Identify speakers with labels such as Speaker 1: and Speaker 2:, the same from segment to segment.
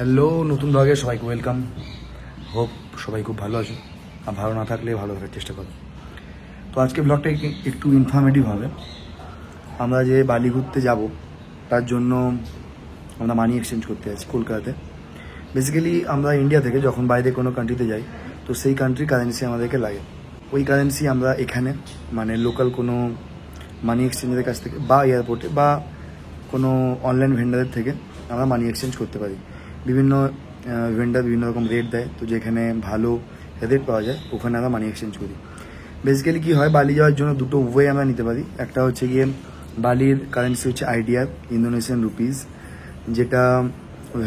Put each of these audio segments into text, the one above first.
Speaker 1: Hello, নতুন ব্লগে সবাইকে ওয়েলকাম। হোপ সবাই খুব ভালো আছো, আর ভালো না থাকলে ভালো থাকার চেষ্টা করো। তো আজকে ব্লগটা একটু ইনফরমেটিভ হবে। আমরা যে বালি ঘুরতে যাব তার জন্য আমরা মানি এক্সচেঞ্জ করতে আছি কলকাতাতে। বেসিক্যালি আমরা ইন্ডিয়া থেকে যখন বাইরে কোনো কান্ট্রিতে যাই, তো সেই কান্ট্রির কারেন্সি আমাদেরকে লাগে। ওই কারেন্সি আমরা এখানে মানে লোকাল কোনো মানি এক্সচেঞ্জের কাছ থেকে বা এয়ারপোর্টে বা কোনো অনলাইন ভেন্ডারের থেকে আমরা মানি এক্সচেঞ্জ করতে পারি। বিভিন্ন ভেন্ডার বিভিন্ন রকম রেট দেয়, তো যেখানে ভালো রেট পাওয়া যায় ওখানে আমরা মানি এক্সচেঞ্জ করি। বেসিক্যালি কী হয়, বালি যাওয়ার জন্য দুটো ওয়ে আমরা নিতে পারি। একটা হচ্ছে গিয়ে বালির কারেন্সি হচ্ছে আইডিআর, ইন্দোনেশিয়ান রুপিস, যেটা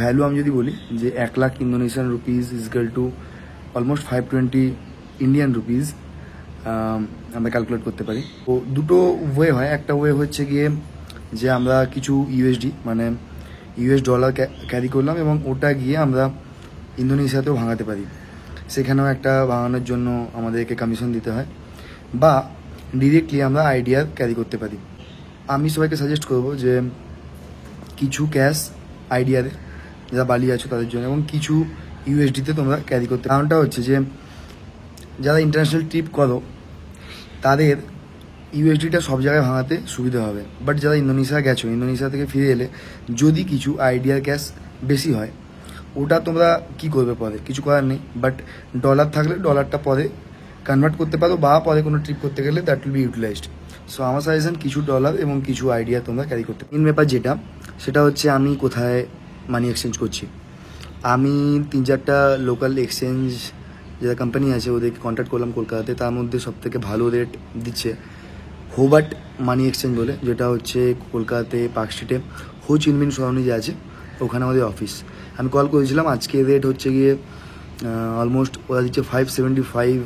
Speaker 1: ভ্যালু আমি যদি বলি যে 1,00,000 Indonesian rupees equal to almost 520 Indian rupees আমরা ক্যালকুলেট করতে পারি। তো দুটো ওয়ে হয়। একটা ওয়ে হচ্ছে গিয়ে যে আমরা কিছু ইউএসডি মানে ইউএস ডলার ক্যারি করলাম এবং ওটা গিয়ে আমরা ইন্দোনেশিয়াতেও ভাঙাতে পারি। সেখানেও একটা ভাঙানোর জন্য আমাদেরকে কমিশন দিতে হয়, বা ডিরেক্টলি আমরা আইডিআর ক্যারি করতে পারি। আমি সবাইকে সাজেস্ট করব যে কিছু ক্যাশ আইডিআরে যারা বালি আছো তাদের জন্য এবং কিছু ইউএসডিতে তোমরা ক্যারি করতে। কারণটা হচ্ছে যে যারা ইন্টারন্যাশনাল ট্রিপ করো তাদের ইউএসডিটা সব জায়গায় ভাঙাতে সুবিধা হবে। বাট যারা ইন্দোনেশিয়া গেছো, ইন্দোনেশিয়া থেকে ফিরে এলে যদি কিছু আইডিয়ার ক্যাশ বেশি হয়, ওটা তোমরা কি করবে পরে, কিছু করার নেই। বাট ডলার থাকলে ডলারটা পরে কনভার্ট করতে পারো, বা পরে কোনো ট্রিপ করতে গেলে that will be utilised. So আমার সাজেশন কিছু ডলার এবং কিছু আইডিয়া তোমরা ক্যারি করতে। মেন ব্যাপার যেটা, সেটা হচ্ছে আমি কোথায় মানি এক্সচেঞ্জ করছি। আমি 3-4টা লোকাল এক্সচেঞ্জ যারা কোম্পানি আছে ওদেরকে কন্ট্যাক্ট করলাম কলকাতাতে। তার মধ্যে সবথেকে ভালো রেট দিচ্ছে হোবার্ট মানি এক্সচেঞ্জ বলে, যেটা হচ্ছে কলকাতাতে পার্ক স্ট্রিটে হো চি মিন সরাউন্ডিং যে আছে ওখানে আমাদের অফিস। আমি কল করেছিলাম, আজকে রেট হচ্ছে গিয়ে অলমোস্ট ওরা দিচ্ছে 575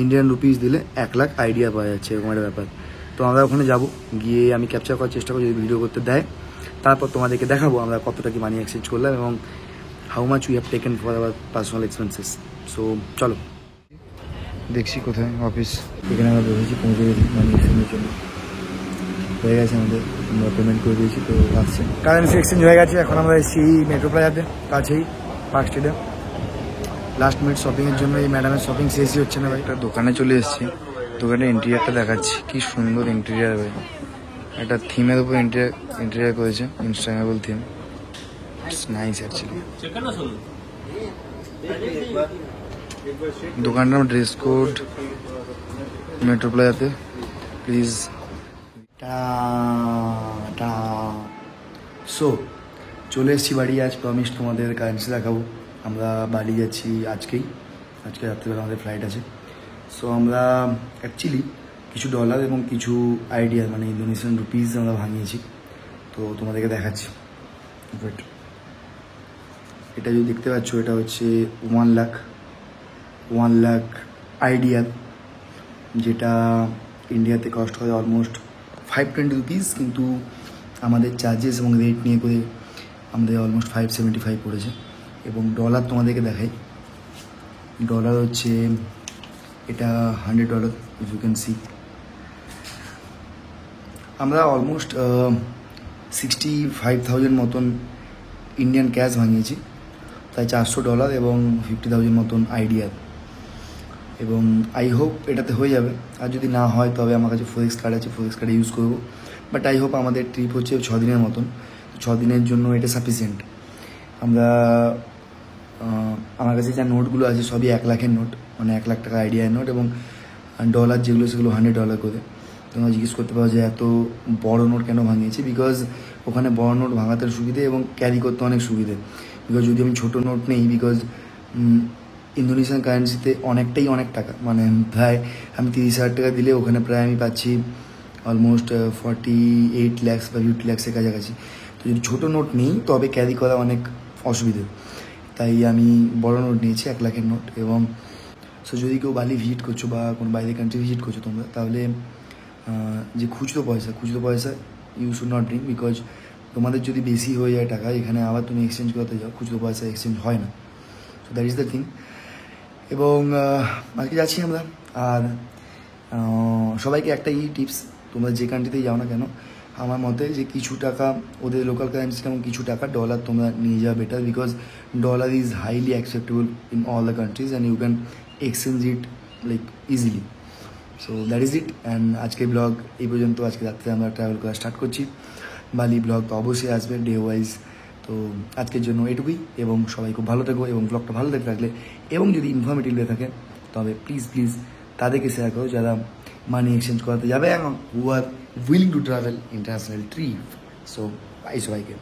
Speaker 1: ইন্ডিয়ান রুপিস দিলে 1,00,000 আইডিয়া পাওয়া যাচ্ছে, এরকম একটা ব্যাপার। তো আমরা ওখানে যাব, গিয়ে আমি ক্যাপচার করার চেষ্টা করছি যদি ভিডিও করতে দেয়। তারপর তোমাদেরকে দেখাবো আমরা কতটা কি মানি এক্সচেঞ্জ করলাম এবং how much we have taken for our personal expenses. So চলো দেখছি কোথায় অফিস। এখানে আমরা বসেছি, পৌঁছে গেছি মানি এক্সচেঞ্জের জন্য। হয়ে গেছে আমাদের, আমরা পেমেন্ট করে দিয়েছি, তো আসছে কারেন্সি এক্সচেঞ্জ হয়ে গেছে। এখন আমরা এসেছি মেট্রো প্লাজাতে, কাছেই পার্ক স্ট্রিটে। লাস্ট মিনিট শপিংয়ের জন্য এই ম্যাডামের শপিং শেষই হচ্ছে না ভাই। একটা দোকানে চলে এসেছি, দোকানের ইন্টেরিয়ারটা দেখাচ্ছি। কি সুন্দর ইন্টেরিয়ার ভাই, একটা থিমের উপর ইন্টেরিয়ার করেছে, instagrammable theme. It's nice actually. দোকানটার ড্রেস কোড মেট্রো প্লাজাতে, প্লিজ। সো চলে এসেছি বাড়ি। আজ প্রমিস তোমাদের কারেন্সি দেখাবো। আমরা বাড়ি যাচ্ছি আজকে রাত্রিবেলা আমাদের ফ্লাইট আছে। সো আমরা অ্যাকচুয়ালি কিছু ডলার এবং কিছু আইডিয়া মানে ইন্দোনেশিয়ান রুপিস আমরা ভাঙিয়েছি, তো তোমাদেরকে দেখাচ্ছি। বাট এটা যদি দেখতে পাচ্ছ, এটা হচ্ছে 1,00,000 আইডিয়া, যেটা ইন্ডিয়াতে কস্ট হয় অলমোস্ট 520 রুপিস, কিন্তু আমাদের চার্জেস এবং রেট নিয়ে করে আমাদের অলমোস্ট 575 পড়েছে। এবং ডলার তোমাদেরকে দেখাই, ডলার হচ্ছে এটা $100 ইফ ইউ ক্যান সি। আমরা অলমোস্ট 65,000 মতন ইন্ডিয়ান ক্যাশ ভাঙিয়েছি, তাই $400 এবং 50,000 মতন আইডিয়া। এবং আই হোপ এটাতে হয়ে যাবে, আর যদি না হয় তবে আমার কাছে ফোরেক্স কার্ড আছে, ফোরেক্স কার্ডে ইউজ করবো। বাট আই হোপ আমাদের ট্রিপ হচ্ছে 6 দিনের মতন, 6 দিনের জন্য এটা সাফিসিয়েন্ট। আমরা আমার কাছে যা নোটগুলো আছে সবই 1,00,000-এর নোট, মানে 1,00,000 টাকা আইডিয়ার নোট, এবং ডলার যেগুলো সেগুলো $100 করে। তোমরা জিজ্ঞেস করতে পারো যে এত বড় নোট কেন ভাঙিয়েছি, বিকজ ওখানে বড় নোট ভাঙাতে সুবিধে এবং ক্যারি করতে অনেক সুবিধে। বিকজ যদি আমি ছোটো নোট নেই, বিকজ ইন্দোনেশিয়ান কারেন্সিতে অনেক টাকা, মানে প্রায় আমি 30,000 টাকা দিলে ওখানে প্রায় আমি পাচ্ছি অলমোস্ট 48 lakhs বা 50 lakhs-এর কাছাকাছি। তো যদি ছোটো নোট নেই তবে ক্যারি করা অনেক অসুবিধে, তাই আমি বড় নোট নিয়েছি 1,00,000-এর নোট। এবং সো যদি কেউ বালি ভিজিট করছো বা কোনো বাইরের কান্ট্রি ভিজিট করছো তোমরা, তাহলে যে খুচরো পয়সা you should not bring, because তোমাদের যদি বেশি হয়ে যায় টাকা, এখানে আবার তুমি এক্সচেঞ্জ করতে যাও, খুচরো পয়সা এক্সচেঞ্জ হয় না। So that is the thing. এবং আজকে যাচ্ছি আমরা। আর সবাইকে একটাই টিপস, তোমরা যে কান্ট্রিতেই যাও না কেন, আমার মতে যে কিছু টাকা ওদের লোকাল কারেন্সি এবং কিছু টাকা ডলার তোমরা নিয়ে যাওয়া better, because dollar is highly acceptable in all the countries and you can exchange it like easily. So that is it. And আজকের ব্লগ এই পর্যন্ত। আজকে রাত্রে আমরা ট্রাভেল করা স্টার্ট করছি। বালি ব্লগ তো অবশ্যই আসবে ডে ওয়াইজ। তো আজকের জন্য এটুকুই, এবং সবাই খুব ভালো থাকো, এবং ব্লগটা ভালো দেখে রাখলে এবং যদি ইনফরমেটিভ লেগে থাকে তবে প্লিজ তাদেরকে শেয়ার করো যারা মানি এক্সচেঞ্জ করাতে যাবে এবং who are willing to travel international trip. So bye সবাইকে।